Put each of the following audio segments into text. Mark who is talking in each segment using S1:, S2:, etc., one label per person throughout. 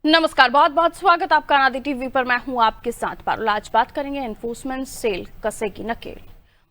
S1: नमस्कार, बहुत बहुत स्वागत आपका आदि टीवी पर। मैं हूं आपके साथ पारुल। आज बात करेंगे एनफोर्समेंट सेल कसेगी नकेल।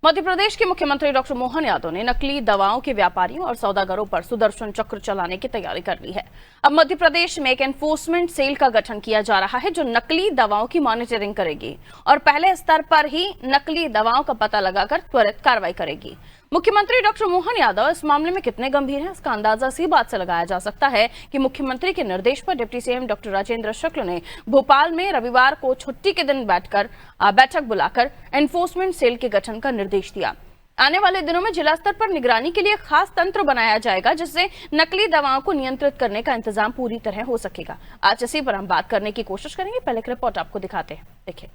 S1: मध्य प्रदेश के मुख्यमंत्री डॉक्टर मोहन यादव ने नकली दवाओं के व्यापारियों और सौदागरों पर सुदर्शन चक्र चलाने की तैयारी कर ली है। अब मध्य प्रदेश में एक एनफोर्समेंट सेल का गठन किया जा रहा है जो नकली दवाओं की मॉनिटरिंग करेगी और पहले स्तर पर ही नकली दवाओं का पता लगाकर त्वरित कार्रवाई करेगी। मुख्यमंत्री डॉक्टर मोहन यादव इस मामले में कितने गंभीर हैं, इसका अंदाजा इसी बात से लगाया जा सकता है कि मुख्यमंत्री के निर्देश पर डिप्टी सीएम डॉक्टर राजेंद्र शुक्ल ने भोपाल में रविवार को छुट्टी के दिन बैठक बुलाकर एनफोर्समेंट सेल के गठन का निर्देश दिया। आने वाले दिनों में जिला स्तर पर निगरानी के लिए खास तंत्र बनाया जाएगा जिससे नकली दवाओं को नियंत्रित करने का इंतजाम पूरी तरह हो सकेगा। आज इसी पर हम बात करने की कोशिश करेंगे। पहले एक रिपोर्ट आपको दिखाते हैं, देखिए।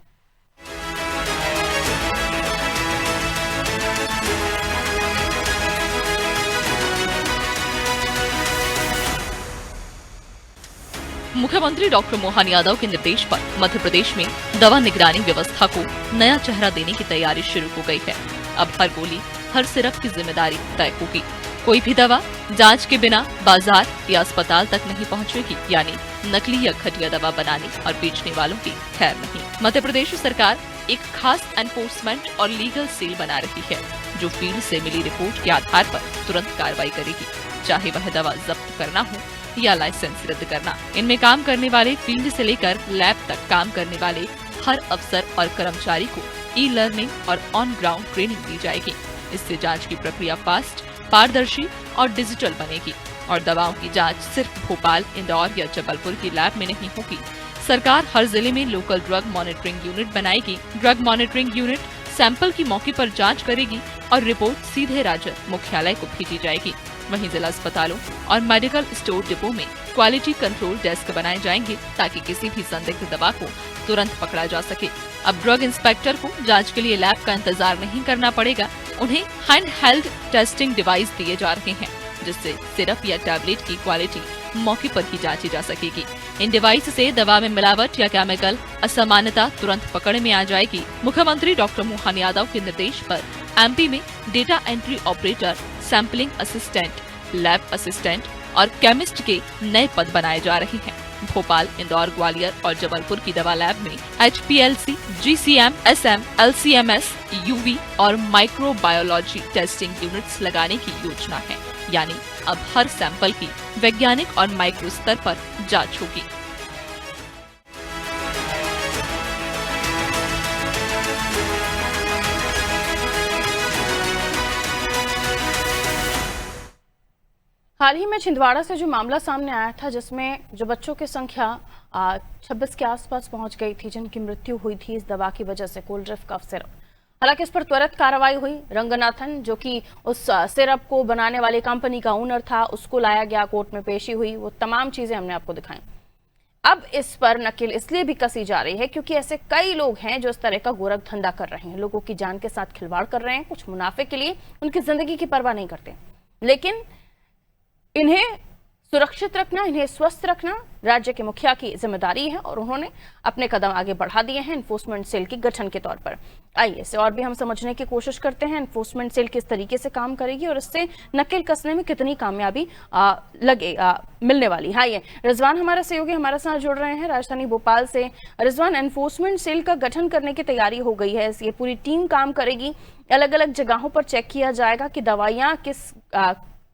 S2: मुख्यमंत्री डॉक्टर मोहन यादव के निर्देश पर मध्य प्रदेश में दवा निगरानी व्यवस्था को नया चेहरा देने की तैयारी शुरू हो गई है। अब हर गोली, हर सिरप की जिम्मेदारी तय होगी। कोई भी दवा जांच के बिना बाजार या अस्पताल तक नहीं पहुंचेगी, यानी नकली या घटिया दवा बनाने और बेचने वालों की खैर नहीं। मध्य प्रदेश सरकार एक खास एनफोर्समेंट और लीगल सेल बना रही है जो फील्ड से मिली रिपोर्ट के आधार पर तुरंत कार्रवाई करेगी, चाहे वह दवा जब्त करना हो या लाइसेंस रद्द करना। इनमें काम करने वाले फील्ड से लेकर लैब तक काम करने वाले हर अफसर और कर्मचारी को ई लर्निंग और ऑन ग्राउंड ट्रेनिंग दी जाएगी। इससे जांच की प्रक्रिया फास्ट, पारदर्शी और डिजिटल बनेगी और दवाओं की जांच सिर्फ भोपाल, इंदौर या जबलपुर की लैब में नहीं होगी। सरकार हर जिले में लोकल ड्रग मॉनिटरिंग यूनिट बनाएगी। ड्रग मॉनिटरिंग यूनिट सैंपल की मौके पर जांच करेगी और रिपोर्ट सीधे राज्य मुख्यालय को भेजी जाएगी। वहीं जिला अस्पतालों और मेडिकल स्टोर डिपो में क्वालिटी कंट्रोल डेस्क बनाए जाएंगे ताकि किसी भी संदिग्ध दवा को तुरंत पकड़ा जा सके। अब ड्रग इंस्पेक्टर को जांच के लिए लैब का इंतजार नहीं करना पड़ेगा। उन्हें हैंड हेल्ड टेस्टिंग डिवाइस दिए जा रहे हैं जिससे सिरप या टैबलेट की क्वालिटी मौके पर ही जांची जा सकेगी। इन डिवाइस से दवा में मिलावट या केमिकल असामान्यता तुरंत पकड़ में आ जाएगी। मुख्यमंत्री डॉक्टर मोहन यादव के निर्देश पर एमपी में data entry operator, sampling assistant, lab assistant और केमिस्ट के नए पद बनाए जा रहे हैं। भोपाल, इंदौर, ग्वालियर और जबलपुर की दवा लैब में HPLC, GCM, SM, LCMS, UV और माइक्रोबायोलॉजी टेस्टिंग यूनिट्स लगाने की योजना है, यानी अब हर सैंपल की वैज्ञानिक और माइक्रो स्तर पर जांच होगी।
S1: हाल ही में छिंदवाड़ा से जो मामला सामने आया था जिसमें जो बच्चों की संख्या 26 के आसपास पहुंच गई थी जिनकी मृत्यु हुई थी इस दवा की वजह से, कोल्ड्रिफ कफ सिरप। हालांकि इस पर त्वरित कार्रवाई हुई। रंगनाथन जो कि उस सिरप को बनाने वाली कंपनी का ओनर था, उसको लाया गया, कोर्ट में पेशी हुई, वो तमाम चीजें हमने आपको दिखाई। अब इस पर नकेल इसलिए भी कसी जा रही है क्योंकि ऐसे कई लोग हैं जो इस तरह का गोरख धंधा कर रहे हैं, लोगों की जान के साथ खिलवाड़ कर रहे हैं, कुछ मुनाफे के लिए, उनकी जिंदगी की परवाह नहीं करते। लेकिन इन्हें सुरक्षित रखना, इन्हें स्वस्थ रखना राज्य के मुखिया की जिम्मेदारी है और उन्होंने अपने कदम आगे बढ़ा दिए हैं एनफोर्समेंट सेल के गठन के तौर पर। आइए इसे और भी हम समझने की कोशिश करते हैं। एनफोर्समेंट सेल किस तरीके से काम करेगी और इससे नकेल कसने में कितनी कामयाबी मिलने वाली है। आइए रिजवान हमारे सहयोगी हमारे साथ जुड़ रहे हैं राजधानी भोपाल से। रिजवान, एनफोर्समेंट सेल का गठन करने की तैयारी हो गई है, ये पूरी टीम काम करेगी, अलग अलग जगहों पर चेक किया जाएगा कि दवाइयां किस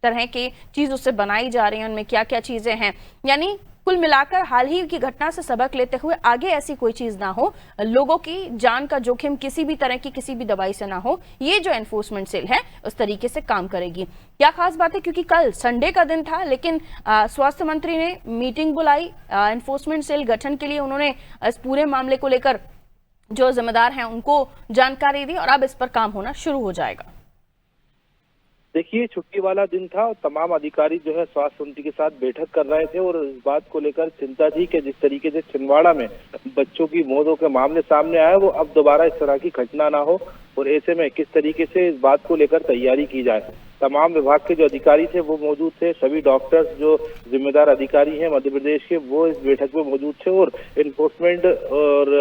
S1: तरह की चीजों से बनाई जा रही हैं, उनमें क्या क्या चीजें हैं, यानी कुल मिलाकर हाल ही की घटना से सबक लेते हुए आगे ऐसी कोई चीज ना हो, लोगों की जान का जोखिम किसी भी तरह की किसी भी दवाई से ना हो, ये जो एनफोर्समेंट सेल है उस तरीके से काम करेगी। क्या खास बात है, क्योंकि कल संडे का दिन था लेकिन स्वास्थ्य मंत्री ने मीटिंग बुलाई एनफोर्समेंट सेल गठन के लिए, उन्होंने इस पूरे मामले को लेकर जो जिम्मेदार हैं उनको जानकारी दी और अब इस पर काम होना शुरू हो जाएगा।
S3: देखिए, छुट्टी वाला दिन था और तमाम अधिकारी जो है स्वास्थ्य मंत्री के साथ बैठक कर रहे थे और इस बात को लेकर चिंता थी कि जिस तरीके से छिंदवाड़ा में बच्चों की मौतों के मामले सामने आए वो अब दोबारा इस तरह की घटना ना हो और ऐसे में किस तरीके से इस बात को लेकर तैयारी की जाए। तमाम विभाग के जो अधिकारी थे वो मौजूद थे, सभी डॉक्टर्स जो जिम्मेदार अधिकारी हैं मध्य प्रदेश के वो इस बैठक में मौजूद थे और एनफोर्समेंट और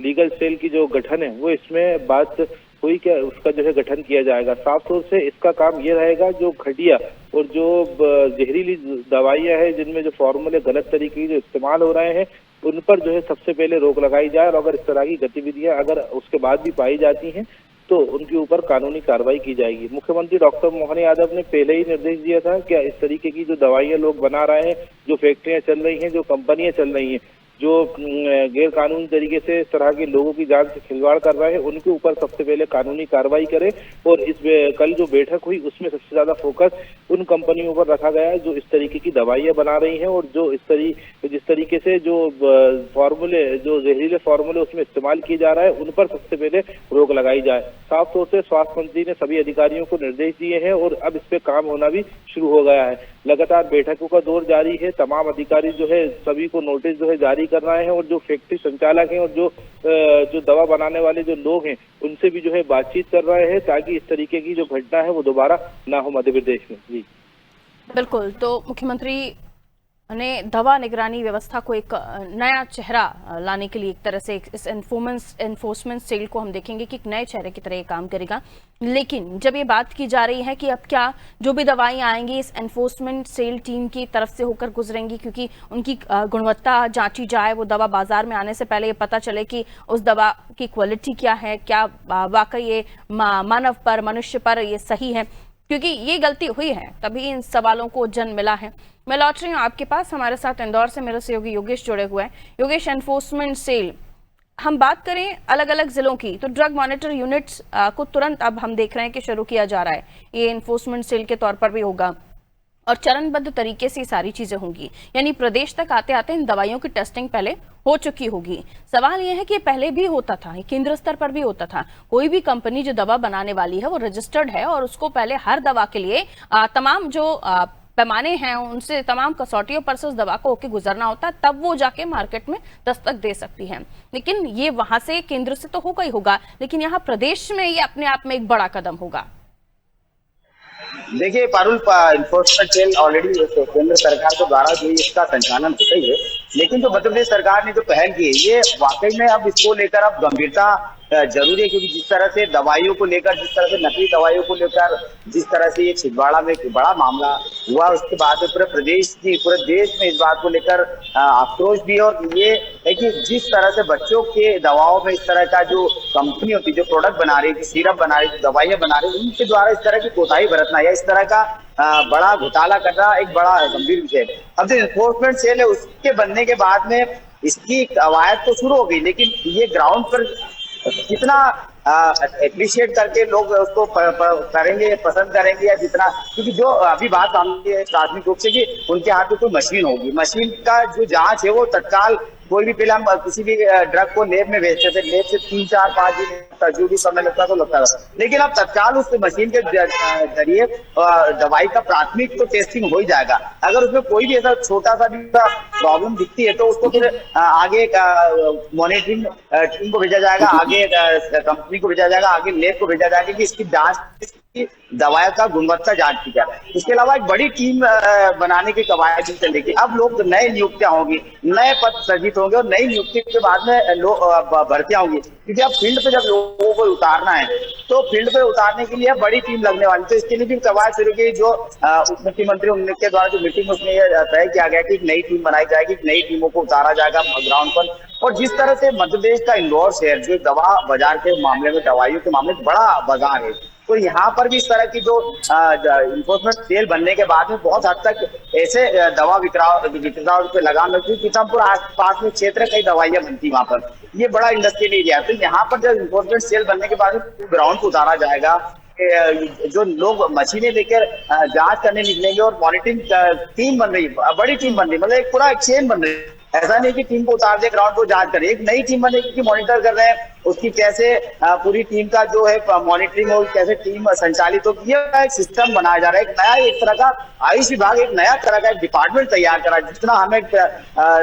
S3: लीगल सेल की जो गठन है वो इसमें बात कोई क्या उसका जो है गठन किया जाएगा। साफ तौर से इसका काम ये रहेगा, जो घटिया और जो जहरीली दवाइयां हैं जिनमें जो फॉर्मूले गलत तरीके जो इस्तेमाल हो रहे हैं उन पर जो है सबसे पहले रोक लगाई जाए, और अगर इस तरह की गतिविधियां अगर उसके बाद भी पाई जाती हैं तो उनके ऊपर कानूनी कार्रवाई की जाएगी। मुख्यमंत्री डॉक्टर मोहन यादव ने पहले ही निर्देश दिया था कि इस तरीके की जो दवाइयां लोग बना रहे हैं, जो फैक्ट्रियां चल रही हैं, जो कंपनियां चल रही हैं, जो गैर कानूनी तरीके से इस तरह के लोगों की जान से खिलवाड़ कर रहे हैं, उनके ऊपर सबसे पहले कानूनी कार्रवाई करें। और इस कल जो बैठक हुई उसमें सबसे ज्यादा फोकस उन कंपनियों पर रखा गया है जो इस तरीके की दवाइयां बना रही हैं और जो जिस तरीके से जो फॉर्मूले, जो जहरीले फॉर्मूले उसमें इस्तेमाल किए जा रहा है, उन पर सबसे पहले रोक लगाई जाए। साफ तौर से स्वास्थ्य मंत्री ने सभी अधिकारियों को निर्देश दिए हैं और अब इस पे काम होना भी शुरू हो गया है। लगातार बैठकों का दौर जारी है। तमाम अधिकारी जो है सभी को नोटिस जो है जारी कर रहे हैं और जो फैक्ट्री संचालक हैं और जो दवा बनाने वाले जो लोग हैं उनसे भी जो है बातचीत कर रहे हैं ताकि इस तरीके की जो घटना है वो दोबारा ना हो मध्य प्रदेश में। जी
S1: बिल्कुल, तो मुख्यमंत्री ने दवा निगरानी व्यवस्था को एक नया चेहरा लाने के लिए एक तरह से इस एनफोर्समेंट सेल को हम देखेंगे कि एक नए चेहरे की तरह ये काम करेगा। लेकिन जब ये बात की जा रही है कि अब क्या जो भी दवाइयां आएंगी इस एनफोर्समेंट सेल टीम की तरफ से होकर गुजरेंगी, क्योंकि उनकी गुणवत्ता जांची जाए, वो दवा बाजार में आने से पहले ये पता चले कि उस दवा की क्वालिटी क्या है, क्या वाकई ये मानव पर, मनुष्य पर ये सही है, क्योंकि ये गलती हुई है तभी इन सवालों को जन्म मिला है। मैं लौट रही हूँ आपके पास। हमारे साथ इंदौर से मेरे सहयोगी योगेश जुड़े हुए हैं। योगेश, एनफोर्समेंट सेल, हम बात करें अलग अलग जिलों की तो ड्रग मॉनिटर यूनिट्स को तुरंत अब हम देख रहे हैं कि शुरू किया जा रहा है। ये एनफोर्समेंट सेल के तौर पर भी होगा और चरणबद्ध तरीके से सारी चीजें होंगी, यानी प्रदेश तक आते आते इन दवाइयों की टेस्टिंग पहले हो चुकी होगी। सवाल यह है कि पहले भी होता था, केंद्र स्तर पर भी होता था। कोई भी कंपनी जो दवा बनाने वाली है वो रजिस्टर्ड है और उसको पहले हर दवा के लिए तमाम जो पैमाने हैं उनसे, तमाम कसौटियों पर से उस दवा को होके गुजरना होता है, तब वो जाके मार्केट में दस्तक दे सकती है। लेकिन ये वहां से केंद्र से तो होगा ही होगा, लेकिन यहाँ प्रदेश में ये अपने आप में एक बड़ा कदम होगा।
S4: देखिए पारुल, इन्फोर्समेंट सेल ऑलरेडी केंद्र सरकार के द्वारा जो इसका संचालन होता ही है, लेकिन जो मध्य प्रदेश सरकार ने जो पहल की है ये वाकई में अब इसको लेकर अब गंभीरता जरूरी है, क्योंकि जिस तरह से दवाइयों को लेकर, जिस तरह से नकली दवाइयों को लेकर जिस तरह से ये छिंदवाड़ा में एक बड़ा मामला हुआ, उसके बाद में पूरे प्रदेश की, पूरे देश में इस बात को लेकर आक्रोश भी। और ये है कि जिस तरह से बच्चों के दवाओं में इस तरह का जो कंपनी होती है, जो प्रोडक्ट बना रही है, सिरप बना रही है, दवाइयां बना रही है, उनके द्वारा इस तरह की कोताही बरतना या इस तरह का बड़ा घोटाला करना एक बड़ा गंभीर विषय है। अब जो इन्फोर्समेंट सेल है उसके बनने के बाद में इसकी कवायद तो शुरू हो गई, लेकिन ये ग्राउंड पर कितना एप्रिशिएट करके लोग उसको करेंगे, पसंद करेंगे, या जितना, क्योंकि जो अभी बात सामने है प्राथमिक रूप से कि उनके हाथ में कोई मशीन होगी, मशीन का जो जांच है वो तत्काल, कोई भी पहले हम किसी भी ड्रग को लैब में भेजते थे, लैब से 3, 4, 5 दिन जो भी समय लगता तो लगता था, लेकिन अब तत्काल उस मशीन के जरिए दवाई का प्राथमिक तो टेस्टिंग हो ही जाएगा। अगर उसमें कोई भी ऐसा छोटा सा भी प्रॉब्लम दिखती है तो उसको फिर आगे मॉनिटरिंग टीम को भेजा जाएगा, आगे कंपनी को भेजा जाएगा, आगे लैब को भेजा जाएगा कि इसकी जांच, दवाई का गुणवत्ता जांच की जाए। इसके अलावा एक बड़ी टीम बनाने की कवायद चल रही है। अब लोग नए नियुक्तियां होंगी, नए पद सृजित होंगे और नई नियुक्ति के बाद में भर्तियां होंगी, क्योंकि अब फील्ड पे जब लोगों को उतारना है तो फील्ड पे उतारने के लिए बड़ी टीम लगने वाली, तो इसके लिए भी कवायद शुरू की। जो उप मुख्यमंत्री उनके द्वारा जो मीटिंग उसमें तय किया गया कि एक नई टीम बनाई जाएगी, नई टीमों को उतारा जाएगा ग्राउंड पर। और जिस तरह से मध्य प्रदेश का इंदौर शहर जो दवा बाजार के मामले में, दवाइयों के मामले में बड़ा बाजार है, तो यहाँ पर भी इस तरह की जो इन्फोर्समेंट सेल बनने के बाद में बहुत हद तक ऐसे दवा विक्रेताओं पे लगाम लगती है। पीथमपुर आसपास में क्षेत्र कई दवाइयां बनती वहां पर, ये बड़ा इंडस्ट्रियल एरिया है, तो यहाँ पर जब इन्फोर्समेंट सेल बनने के बाद में ग्राउंड को उतारा जाएगा, जो लोग मशीनें लेकर जांच करने निकलेंगे और मॉनिटरिंग टीम बन रही है, बड़ी टीम बन रही है, मतलब एक पूरा एक चेन बन रही है। ऐसा नहीं कि टीम को उतार दे, ग्राउंड को जांच करे, एक नई टीम बनेगी कि मॉनिटर कर रहे हैं उसकी कैसे पूरी टीम का जो है मॉनिटरिंग हो, कैसे टीम संचालित हो, ये एक सिस्टम बनाया जा रहा है। एक नया, एक तरह का आयुष विभाग, एक नया तरह का एक डिपार्टमेंट तैयार करा, जितना हमें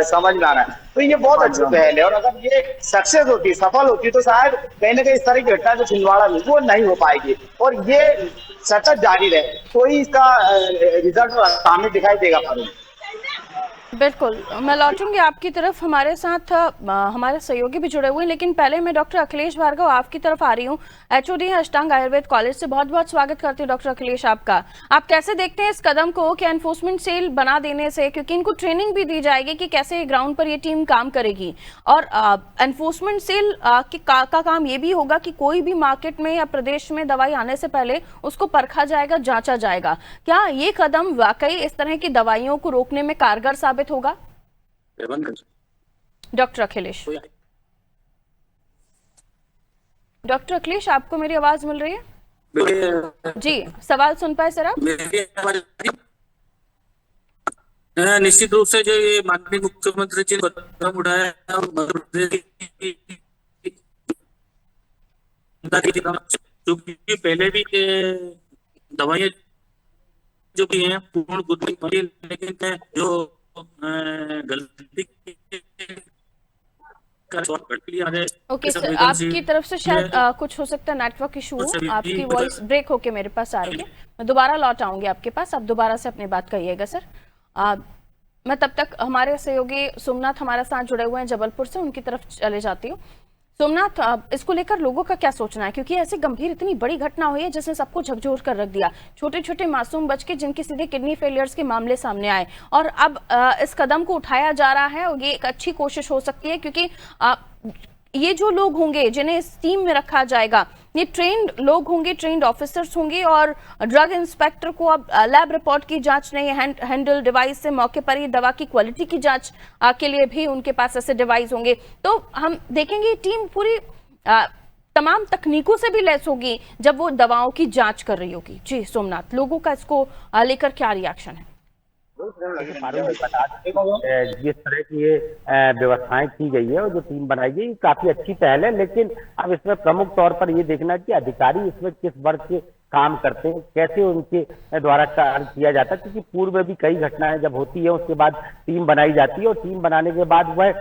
S4: समझ में आ रहा है। तो ये बहुत अच्छी पहल है और अगर ये सक्सेस होती, सफल होती, तो शायद कहीं ना कहीं इस तरह की घटना जो छिंदवाड़ा में वो नहीं हो पाएगी और ये सतत जारी रहे, तो ही इसका रिजल्ट सामने दिखाई देगा।
S1: बिल्कुल, मैं लौटूंगी आपकी तरफ। हमारे साथ हमारे सहयोगी भी जुड़े हुए हैं, लेकिन पहले मैं डॉक्टर अखिलेश भार्गव आपकी तरफ आ रही हूँ। एचओडी अष्टांग आयुर्वेद कॉलेज से बहुत बहुत स्वागत करती हूँ डॉक्टर अखिलेश आपका। आप कैसे देखते हैं इस कदम को कि एनफोर्समेंट सेल बना देने से, क्योंकि इनको ट्रेनिंग भी दी जाएगी कि कैसे ग्राउंड पर ये टीम काम करेगी, और एनफोर्समेंट सेल का काम ये भी होगा कि कोई भी मार्केट में या प्रदेश में दवाई आने से पहले उसको परखा जाएगा, जांचा जाएगा। क्या ये कदम वाकई इस तरह की दवाइयों को रोकने में कारगर साबित होगा? डॉक्टर अखिलेश, डॉक्टर अखिलेश, आपको मेरी आवाज मिल रही है? जी, सवाल सुन पाए सर आप?
S5: निश्चित रूप से जो ये माननीय मुख्यमंत्री जी ने कदम उठाया है और मध्य प्रदेश की पहले भी दवाइयां जो भी हैं पूर्ण गुणवत्ता, लेकिन जो गलती
S1: ओके सर, आपकी तरफ से शायद कुछ हो सकता है, नेटवर्क इशू हो, आपकी वॉइस ब्रेक होके मेरे पास आ रही है। मैं दोबारा लौट आऊंगी आपके पास, आप दोबारा से अपनी बात कहिएगा सर। मैं तब तक हमारे सहयोगी सोमनाथ हमारे साथ जुड़े हुए हैं जबलपुर से, उनकी तरफ चले जाती हूँ। सोमनाथ, इसको लेकर लोगों का क्या सोचना है, क्योंकि ऐसी गंभीर इतनी बड़ी घटना हुई है जिसने सबको झकझोर कर रख दिया। छोटे छोटे मासूम बच्चे जिनके सीधे किडनी फेलियर्स के मामले सामने आए, और अब इस कदम को उठाया जा रहा है, और ये एक अच्छी कोशिश हो सकती है, क्योंकि ये जो लोग होंगे जिन्हें इस टीम में रखा जाएगा, ये ट्रेन्ड लोग होंगे, ट्रेन्ड ऑफिसर्स होंगे, और ड्रग इंस्पेक्टर को अब लैब रिपोर्ट की जांच नहीं, हैंडल डिवाइस से मौके पर ही दवा की क्वालिटी की जांच के लिए भी उनके पास ऐसे डिवाइस होंगे। तो हम देखेंगे टीम पूरी तमाम तकनीकों से भी लैस होगी जब वो दवाओं की जांच कर रही होगी। जी सोमनाथ, लोगों का इसको लेकर क्या रिएक्शन है?
S6: जिस तरह की ये व्यवस्थाएं की गई है और जो टीम बनाई गई, काफी अच्छी पहल है, लेकिन अब इसमें प्रमुख तौर पर ये देखना कि अधिकारी इसमें किस वर्ग के काम करते हैं, कैसे उनके द्वारा कार्य किया जाता है, क्योंकि पूर्व में भी कई घटनाएं जब होती है उसके बाद टीम बनाई जाती है, और टीम बनाने के बाद वह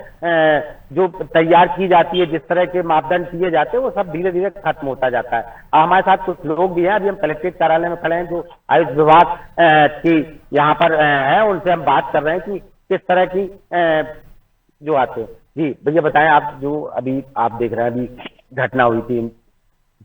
S6: जो तैयार की जाती है, जिस तरह के मापदंड किए जाते हैं, वो सब धीरे धीरे खत्म होता जाता है। हमारे साथ कुछ लोग भी हैं, अभी हम कलेक्ट्रेट कार्यालय में खड़े हैं, जो आयुष विभाग की यहाँ पर है, उनसे हम बात कर रहे हैं कि किस तरह की जो आते हैं। जी भैया बताएं, आप जो अभी आप देख रहे हैं, अभी घटना हुई थी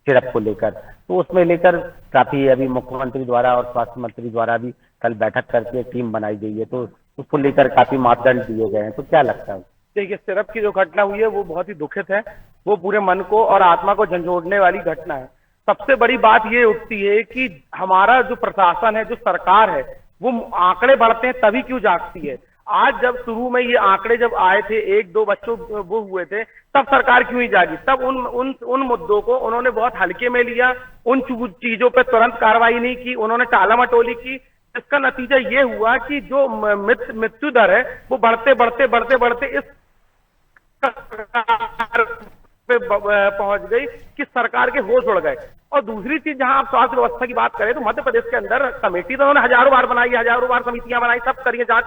S6: सिरप को लेकर, तो उसमें लेकर काफी अभी मुख्यमंत्री द्वारा और स्वास्थ्य मंत्री द्वारा भी कल बैठक करके टीम बनाई गई है, तो उसको लेकर काफी मापदंड दिए गए हैं, तो क्या लगता है?
S7: देखिए, सिरप की जो घटना हुई है वो बहुत ही दुखित है, वो पूरे मन को और आत्मा को झंझोड़ने वाली घटना है। सबसे बड़ी बात ये उठती है कि हमारा जो प्रशासन है, जो सरकार है, वो आंकड़े बढ़ते हैं तभी क्यों जागती है। आज जब शुरू में ये आंकड़े जब आए थे, 1-2 बच्चों वो हुए थे, तब सरकार क्यों ही जागी? तब उन मुद्दों को उन्होंने बहुत हल्के में लिया, उन चीजों पे तुरंत कार्रवाई नहीं की, उन्होंने टाला मटोली की। इसका नतीजा ये हुआ कि जो मृत्यु दर है वो बढ़ते इस पे पहुंच गई कि सरकार के होश उड़ गए। और दूसरी चीज, जहां आप स्वास्थ्य व्यवस्था की बात करें, तो मध्य प्रदेश के अंदर कमेटी तो उन्होंने हजारों बार बनाई, हजारों बार समितियां बनाई, सब करिए, जांच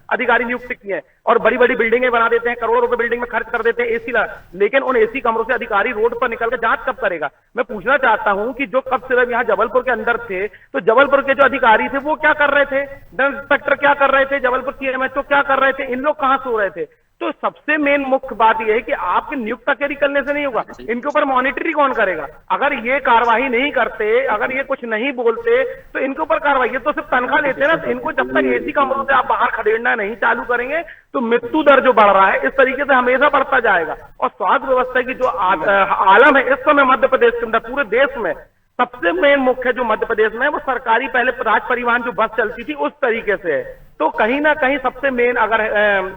S7: अधिकारी नियुक्त किए हैं, और बड़ी बड़ी बिल्डिंगें बना देते हैं, करोड़ों रुपए बिल्डिंग में खर्च कर देते हैं, एसी लेकिन उन एसी कमरों से अधिकारी रोड पर निकल कर जांच कब करेगा? मैं पूछना चाहता हूं कि जो कब सिर्फ यहाँ जबलपुर के अंदर थे, तो जबलपुर के जो अधिकारी थे वो क्या कर रहे थे? ड्रग इंस्पेक्टर क्या कर रहे थे? जबलपुर सीएमएचओ क्या कर रहे थे? इन लोग कहां सो रहे थे? तो सबसे मेन मुख्य बात यह है कि आपकी नियुक्त अकेली करने से नहीं होगा, इनके ऊपर मॉनिटरिंग कौन करेगा? अगर ये कार्रवाई नहीं करते, अगर ये कुछ नहीं बोलते, तो इनके ऊपर कार्रवाई, ये तो सिर्फ तनख्वाह लेते हैं ना, तो इनको जब तक एसी कमरों से आप बाहर खदेड़ना नहीं चालू करेंगे, तो मृत्यु दर जो बढ़ रहा है इस तरीके से हमेशा बढ़ता जाएगा। और स्वास्थ्य व्यवस्था की जो आलम है इस समय मध्य प्रदेश के अंदर, पूरे देश में सबसे मेन मुख्य जो मध्य प्रदेश में है, वो सरकारी पहले राज परिवहन जो बस चलती थी उस तरीके से है। तो कहीं ना कहीं सबसे मेन अगर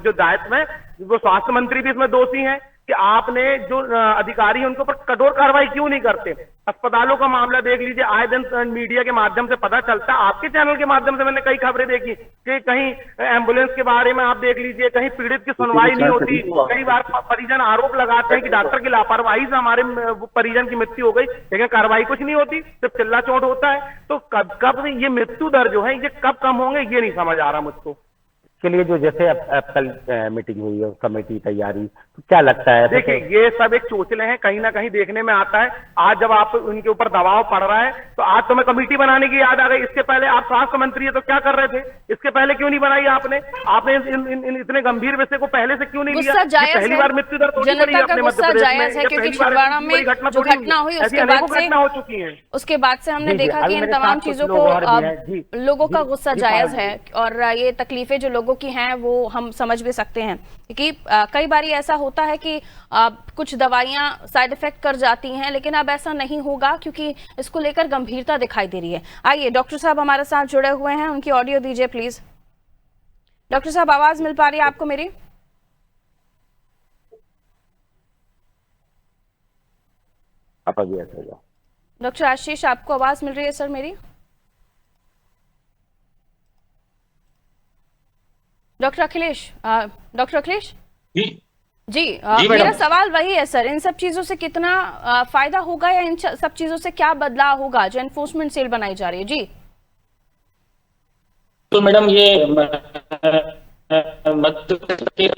S7: जो दायित्व है, वो स्वास्थ्य मंत्री भी इसमें दोषी हैं कि आपने जो अधिकारी हैं उनके ऊपर कठोर कार्रवाई क्यों नहीं करते। अस्पतालों का मामला देख लीजिए, आए दिन मीडिया के माध्यम से पता चलता है, आपके चैनल के माध्यम से मैंने कई खबरें देखी कि कहीं एम्बुलेंस के बारे में आप देख लीजिए, कहीं पीड़ित की सुनवाई नहीं होती, कई बार परिजन आरोप लगाते हैं कि डॉक्टर की लापरवाही से हमारे परिजन की मृत्यु हो गई, लेकिन कार्रवाई कुछ नहीं होती, सिर्फ चिल्ला चोट होता है। तो कब ये मृत्यु दर जो है ये कब कम होंगे, ये नहीं समझ आ रहा मुझको।
S6: के लिए जो जैसे अब कल मीटिंग हुई है, कमेटी तैयारी, तो क्या लगता है?
S7: देखिए, ये सब एक चोचले हैं, कहीं ना कहीं देखने में आता है। आज जब आप उनके ऊपर दबाव पड़ रहा है तो आज तो मैं कमेटी बनाने की याद आ गई। इसके पहले आप स्वास्थ्य मंत्री है तो क्या कर रहे थे? इसके पहले क्यों नहीं बनाई आपने? इन इतने गंभीर विषय को पहले से क्यों नहीं लिया?
S1: गुस्सा जायज
S7: पहली
S1: है,
S7: बार मृत्यु दर थोड़ी
S1: जनता
S7: बढ़ी है
S1: का
S7: अपने
S1: गुस्सा
S7: मध्य प्रदेश
S1: जायज
S7: में।
S1: है, क्योंकि
S7: पहली बार
S1: छिंदवाड़ा
S7: इतनी बड़ी
S1: में
S7: घटना
S1: जो
S7: थोड़ी
S1: घटना हुई
S7: ऐसी
S1: उसके
S7: अनेकों
S1: बाद से
S7: घटना हो चुकी है।
S1: उसके बाद से हमने
S6: जी, जी,
S1: देखा
S6: अभी
S1: कि इन
S6: मेरे
S1: तमाम
S6: साथ कुछ
S1: चीजों
S6: लोग
S1: को
S6: और भी हैं। जी,
S1: लोगों का
S6: जी,
S1: गुस्सा
S6: जी,
S1: जायज
S6: पायल
S1: है और ये तकलीफें जो लोगों की हैं वो हम समझ भी सकते हैं, क्योंकि कई बार ऐसा होता है कि कुछ दवाइयां साइड इफेक्ट कर जाती हैं, लेकिन अब ऐसा नहीं होगा क्योंकि इसको लेकर गंभीरता दिखाई दे रही है। आइए डॉक्टर साहब हमारे साथ जुड़े हुए हैं, उनकी ऑडियो दीजिए प्लीज। डॉक्टर साहब, आवाज मिल पा रही है आपको मेरी? डॉक्टर आशीष, आपको आवाज मिल रही है सर मेरी? डॉक्टर अखिलेश,
S5: जी
S1: जी,
S5: जी
S1: मेरा
S5: मैडम।
S1: सवाल वही है सर, इन सब चीजों से कितना फायदा होगा या इन सब चीजों से क्या बदलाव होगा जो एनफोर्समेंट सेल बनाई जा रही है? जी
S5: तो मैडम ये मध्य प्रदेश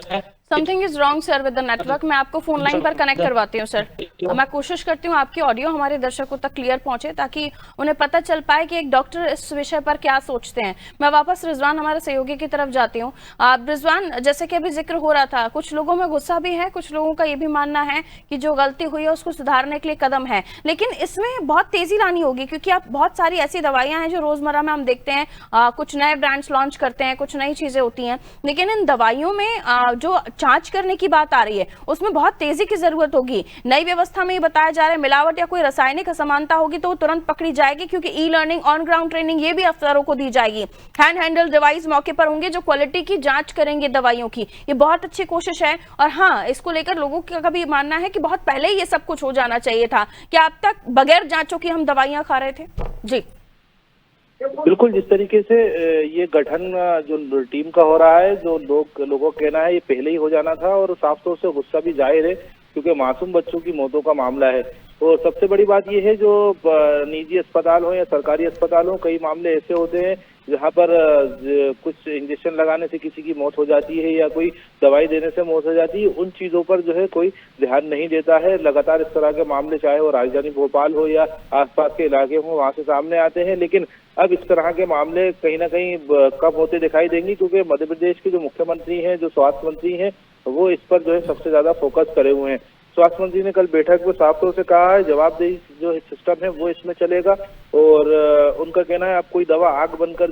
S5: है।
S1: Something is wrong sir with the network. मैं आपको फोन लाइन पर कनेक्ट करवाती हूँ सर। मैं कोशिश करती हूँ आपकी ऑडियो हमारे दर्शकों तक क्लियर पहुंचे ताकि उन्हें पता चल पाए कि एक डॉक्टर इस विषय पर क्या सोचते हैं। मैं वापस रिजवान हमारे सहयोगी की तरफ जाती हूँ। रिजवान, जैसे कि अभी जिक्र हो रहा था, कुछ लोगों में गुस्सा भी है, कुछ लोगों का ये भी मानना है कि जो गलती हुई है उसको सुधारने के लिए कदम है, लेकिन इसमें बहुत तेजी लानी होगी क्योंकि अब बहुत सारी ऐसी दवाइयां हैं जो रोजमर्रा में हम देखते हैं, कुछ नए ब्रांड्स लॉन्च करते हैं, कुछ नई चीजें होती हैं, लेकिन इन दवाइयों में जो जांच करने की बात आ रही है उसमें बहुत तेजी की जरूरत होगी। नई व्यवस्था में ये बताया जा रहा है मिलावट या कोई रासायनिक असमानता होगी तो वो तुरंत पकड़ी जाएगी, क्योंकि e learning, on ground training ये भी अफसरों को दी जाएगी। हैंड हैंडल डिवाइस मौके पर होंगे जो क्वालिटी की जांच करेंगे दवाइयों की। ये बहुत अच्छी कोशिश है और हाँ, इसको लेकर लोगों का भी मानना है कि बहुत पहले ही ये सब कुछ हो जाना चाहिए था। क्या अब तक बगैर जांचों की हम दवाइयां खा रहे थे? जी
S3: बिल्कुल, जिस तरीके से ये गठन जो टीम का हो रहा है, जो लोगों का कहना है ये पहले ही हो जाना था और साफ तौर से गुस्सा भी जाहिर है क्योंकि मासूम बच्चों की मौतों का मामला है। और सबसे बड़ी बात ये है, जो निजी अस्पताल हो या सरकारी अस्पताल हो, कई मामले ऐसे होते हैं जहाँ पर कुछ इंजेक्शन लगाने से किसी की मौत हो जाती है या कोई दवाई देने से मौत हो जाती है। उन चीजों पर जो है कोई ध्यान नहीं देता है। लगातार इस तरह के मामले चाहे वो राजधानी भोपाल हो या आसपास के इलाके हो, वहां से सामने आते हैं, लेकिन अब इस तरह के मामले कहीं ना कहीं कम होते दिखाई देंगे क्योंकि मध्य प्रदेश के जो मुख्यमंत्री हैं, जो स्वास्थ्य मंत्री हैं, वो इस पर जो है सबसे ज्यादा फोकस करे हुए हैं। स्वास्थ्य मंत्री ने कल बैठक में साफ तौर से कहा है जवाबदेही जो सिस्टम है वो इसमें चलेगा और उनका कहना है अब कोई दवा आग बनकर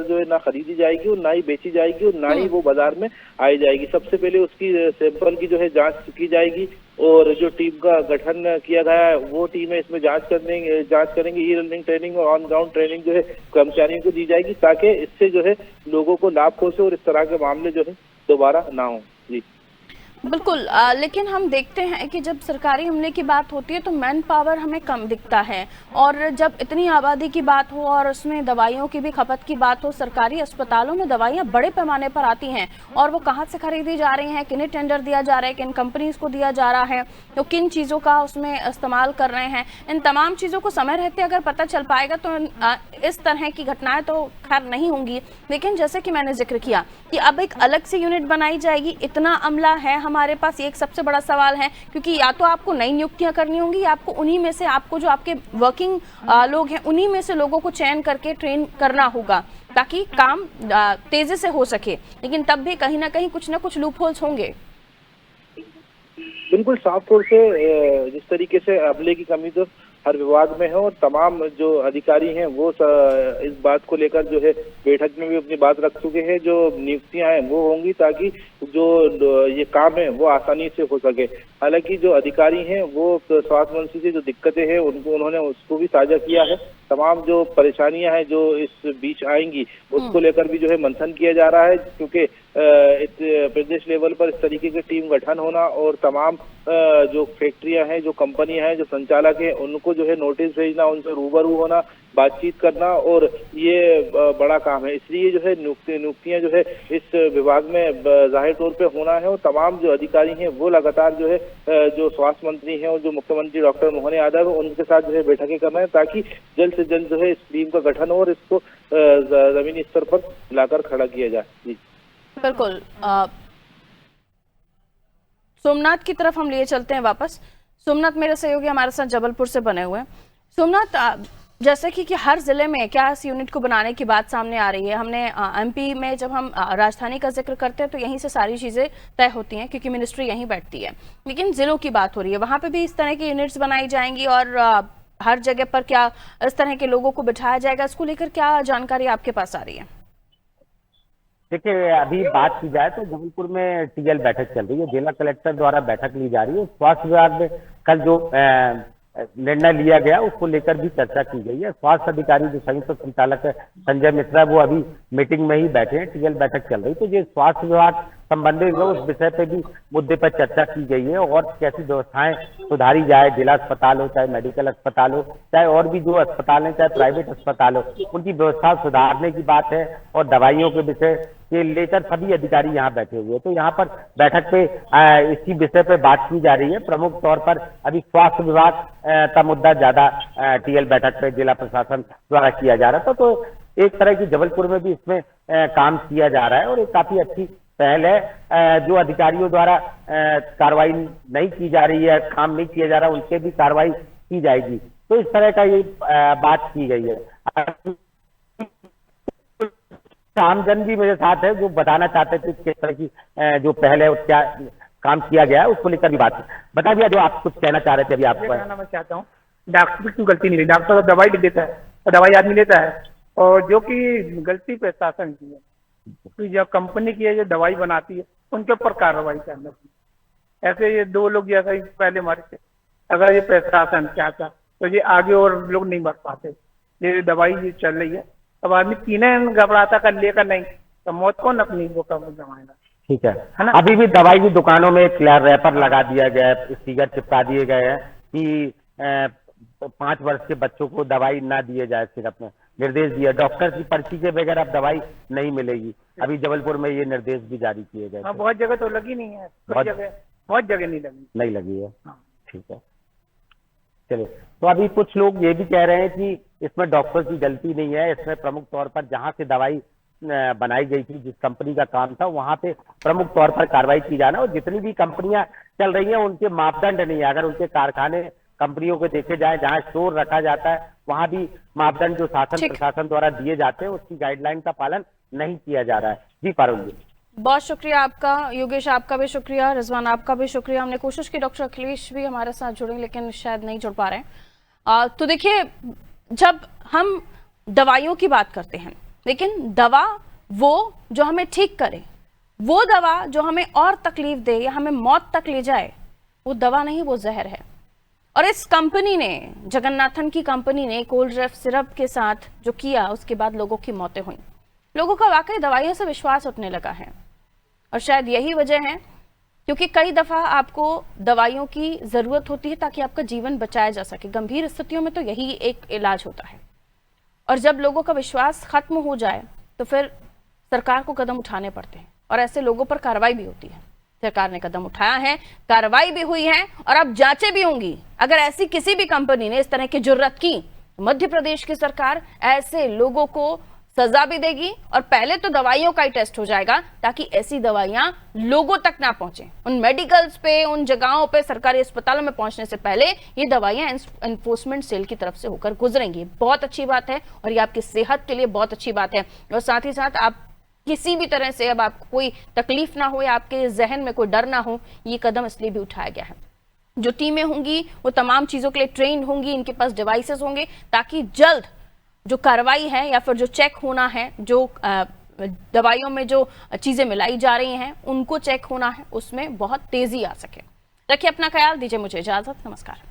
S3: जो है ना खरीदी जाएगी और ना ही बेची जाएगी और ना ही वो बाजार में आई जाएगी। सबसे पहले उसकी सैंपल की जो है जांच की जाएगी और जो टीम का गठन किया गया है वो टीम है, इसमें जांच करेंगे। ई लर्निंग ट्रेनिंग और ऑन ग्राउंड ट्रेनिंग जो है कर्मचारियों को दी जाएगी ताकि इससे जो है लोगों को लाभ पहुंचे और इस तरह के मामले जो है दोबारा ना हो। जी
S1: बिल्कुल, लेकिन हम देखते हैं कि जब सरकारी हमले की बात होती है तो मैन पावर हमें कम दिखता है और जब इतनी आबादी की बात हो और उसमें दवाइयों की भी खपत की बात हो, सरकारी अस्पतालों में दवाइयां बड़े पैमाने पर आती हैं और वो कहाँ से खरीदी जा रही हैं, किन्हें टेंडर दिया जा रहा है, किन कंपनीज को दिया जा रहा है, तो किन चीज़ों का उसमें इस्तेमाल कर रहे हैं, इन तमाम चीज़ों को समय रहते अगर पता चल पाएगा तो इस तरह की घटनाएं तो खैर नहीं होंगी। लेकिन जैसे कि मैंने जिक्र किया कि अब एक अलग से यूनिट बनाई जाएगी, इतना अमला है हमारे पास, ये एक सबसे बड़ा सवाल है क्योंकि या तो आपको नई नियुक्तियां करनी होंगी या आपको उन्हीं में से, आपको जो आपके वर्किंग लोग हैं उन्हीं में से लोगों को चयन करके ट्रेन करना होगा ताकि काम तेजी से हो सके, लेकिन तब भी कहीं ना कहीं कुछ ना कुछ लूप होल्स होंगे।
S3: बिल्कुल, साफ तौर से जिस तरीके से अमले की कमी तो हर विभाग में है और तमाम जो अधिकारी हैं वो इस बात को लेकर जो है बैठक में भी अपनी बात रख चुके हैं। जो नियुक्तियां हैं वो होंगी ताकि जो ये काम है वो आसानी से हो सके। हालांकि जो अधिकारी हैं वो स्वास्थ्य मंत्री से जो दिक्कतें हैं उन्होंने उसको भी साझा किया है। तमाम जो परेशानियां हैं जो इस बीच आएंगी उसको लेकर भी जो है मंथन किया जा रहा है क्योंकि प्रदेश लेवल पर इस तरीके की टीम गठन होना और तमाम जो फैक्ट्रियां हैं, जो कंपनियां हैं, जो संचालक हैं, उनको जो है नोटिस भेजना, उनसे रूबरू होना, बातचीत करना, और ये बड़ा काम है। इसलिए जो है नियुक्तियां जो है इस विभाग में जाहिर तौर पे होना है, और तमाम जो अधिकारी हैं वो लगातार जो है जो स्वास्थ्य मंत्री हैं और जो मुख्यमंत्री डॉक्टर मोहन यादव है उनके साथ जो है बैठकें करना है, ताकि जल्द से जल्द जो है इस टीम का गठन हो और इसको जमीनी स्तर पर लाकर खड़ा किया जाए। जी
S1: बिल्कुल। सोमनाथ की तरफ हम लिए चलते हैं वापस। सोमनाथ मेरे सहयोगी हमारे साथ जबलपुर से बने हुए हैं। सोमनाथ, जैसे कि हर जिले में क्या इस यूनिट को बनाने की बात सामने आ रही है? हमने एमपी में जब हम राजधानी का जिक्र करते हैं तो यहीं से सारी चीजें तय होती हैं क्योंकि मिनिस्ट्री यहीं बैठती है, लेकिन जिलों की बात हो रही है, वहां पे भी इस तरह की यूनिट्स बनाई जाएंगी और हर जगह पर क्या इस तरह के लोगों को बिठाया जाएगा? इसको लेकर क्या जानकारी आपके पास आ रही है?
S6: देखिए, अभी बात की जाए तो जबलपुर में टीएल बैठक चल रही है, जिला कलेक्टर द्वारा बैठक ली जा रही है। स्वास्थ्य विभाग में कल जो निर्णय लिया गया उसको लेकर भी चर्चा की गई है। स्वास्थ्य अधिकारी जो संयुक्त संचालक है संजय मिश्रा, वो अभी मीटिंग में ही बैठे हैं, टीएल बैठक चल रही। तो ये स्वास्थ्य विभाग संबंधित है, उस विषय पे भी मुद्दे पर चर्चा की गई है और कैसी व्यवस्थाएं सुधारी जाए, जिला अस्पताल हो चाहे मेडिकल अस्पताल हो चाहे और भी जो अस्पताल है चाहे प्राइवेट अस्पताल हो, उनकी व्यवस्था सुधारने की बात है और दवाइयों के विषय के लेकर सभी अधिकारी यहाँ बैठे हुए हैं। तो यहाँ पर बैठक पे इसी विषय पे बात की जा रही है। प्रमुख तौर पर अभी स्वास्थ्य विभाग का मुद्दा ज्यादा टीएल बैठक पे जिला प्रशासन द्वारा किया जा रहा था। तो एक तरह की जबलपुर में भी इसमें काम किया जा रहा है और एक काफी अच्छी पहल है। जो अधिकारियों द्वारा कार्रवाई नहीं की जा रही है, काम नहीं किया जा रहा, उनसे भी कार्रवाई की जाएगी। तो इस तरह का ये बात की गई है। आमजन भी मेरे साथ है जो बताना चाहते थे किस तरह की जो पहल है क्या काम किया गया है, उसको लेकर भी बात बता दिया। जो आप कुछ कहना चाह रहे थे अभी आपको
S7: कहना मैं चाहता हूँ, डॉक्टर की क्यों गलती नहीं रही? डॉक्टर तो दवाई लिख देता है और दवाई आदमी लेता है, और जो कि गलती प्रशासन की है, तो जो कंपनी की है जो दवाई बनाती है उनके ऊपर कार्रवाई करना चाहिए। ऐसे ये दो लोग जैसा ही पहले मरे थे, अगर ये प्रशासन चाहता तो ये आगे और लोग नहीं मर पाते। ये दवाई ये चल रही है, अब आदमी पीने घबराता कर लेकर नहीं तो मौत कौन अपनी वो कब जमाएगा?
S6: ठीक है ना। अभी भी दवाई की दुकानों में एक रैपर लगा दिया गया है, स्टिकर चिपका दिए गए हैं कि 5 वर्ष के बच्चों को दवाई ना दिए जाए। सिर्फ में निर्देश दिया, डॉक्टर की पर्ची के बगैर अब दवाई नहीं मिलेगी। अभी जबलपुर में ये निर्देश भी जारी किए गए।
S7: बहुत जगह तो लगी नहीं है, बहुत जगह नहीं लगी
S6: है। ठीक है, चलिए। तो अभी कुछ लोग ये भी कह रहे हैं कि इसमें डॉक्टर की गलती नहीं है, इसमें प्रमुख तौर पर जहां से दवाई बनाई गई थी, जिस कंपनी का काम था, वहां पे प्रमुख तौर पर कार्रवाई की जाना। और जितनी भी कंपनियां चल रही हैं उनके मापदंड नहीं है। अगर उनके कारखाने कंपनियों को देखे जाए, जहां स्टोर रखा जाता है, वहां भी मापदंड जो शासन प्रशासन द्वारा दिए जाते हैं उसकी गाइडलाइन का पालन नहीं किया जा रहा है। जी पारुल जी,
S1: बहुत शुक्रिया आपका। योगेश आपका भी शुक्रिया, रिजवान आपका भी शुक्रिया। हमने कोशिश की डॉक्टर अखिलेश भी हमारे साथ जुड़े लेकिन शायद नहीं जुड़ पा रहे हैं। तो देखिए, जब हम दवाइयों की बात करते हैं, लेकिन दवा वो जो हमें ठीक करे, वो दवा जो हमें और तकलीफ दे या हमें मौत तक ले जाए, वो दवा नहीं, वो जहर है। और इस कंपनी ने, जगन्नाथन की कंपनी ने कोल्ड्रेफ सिरप के साथ जो किया, उसके बाद लोगों की मौतें हुई। लोगों का वाकई दवाइयों से विश्वास उठने लगा है और शायद यही वजह है क्योंकि कई दफा आपको दवाइयों की जरूरत होती है ताकि आपका जीवन बचाया जा सके। गंभीर स्थितियों में तो यही एक इलाज होता है। और जब लोगों का विश्वास खत्म हो जाए तो फिर सरकार को कदम उठाने पड़ते हैं और ऐसे लोगों पर कार्रवाई भी होती है। सरकार ने कदम उठाया है, कार्रवाई भी हुई है और अब जांचें भी होंगी। अगर ऐसी किसी भी कंपनी ने इस तरह की जुर्रत की, मध्य प्रदेश की सरकार ऐसे लोगों को सजा भी देगी और पहले तो दवाइयों का ही टेस्ट हो जाएगा ताकि ऐसी दवाइयां लोगों तक ना पहुंचे। उन मेडिकल्स पे, उन जगहों पे, सरकारी अस्पतालों में पहुंचने से पहले ये दवाइयां एनफोर्समेंट सेल की तरफ से होकर गुजरेंगी। बहुत अच्छी बात है और ये आपकी सेहत के लिए बहुत अच्छी बात है। और साथ ही साथ आप किसी भी तरह से अब आपको कोई तकलीफ ना हो या आपके जहन में कोई डर ना हो, ये कदम इसलिए भी उठाया गया है। जो टीमें होंगी वो तमाम चीजों के लिए ट्रेन होंगी, इनके पास डिवाइसेस होंगे ताकि जल्द जो कार्रवाई है या फिर जो चेक होना है, जो दवाइयों में जो चीजें मिलाई जा रही हैं उनको चेक होना है, उसमें बहुत तेजी आ सके। रखिए अपना ख्याल, दीजिए मुझे इजाजत। नमस्कार।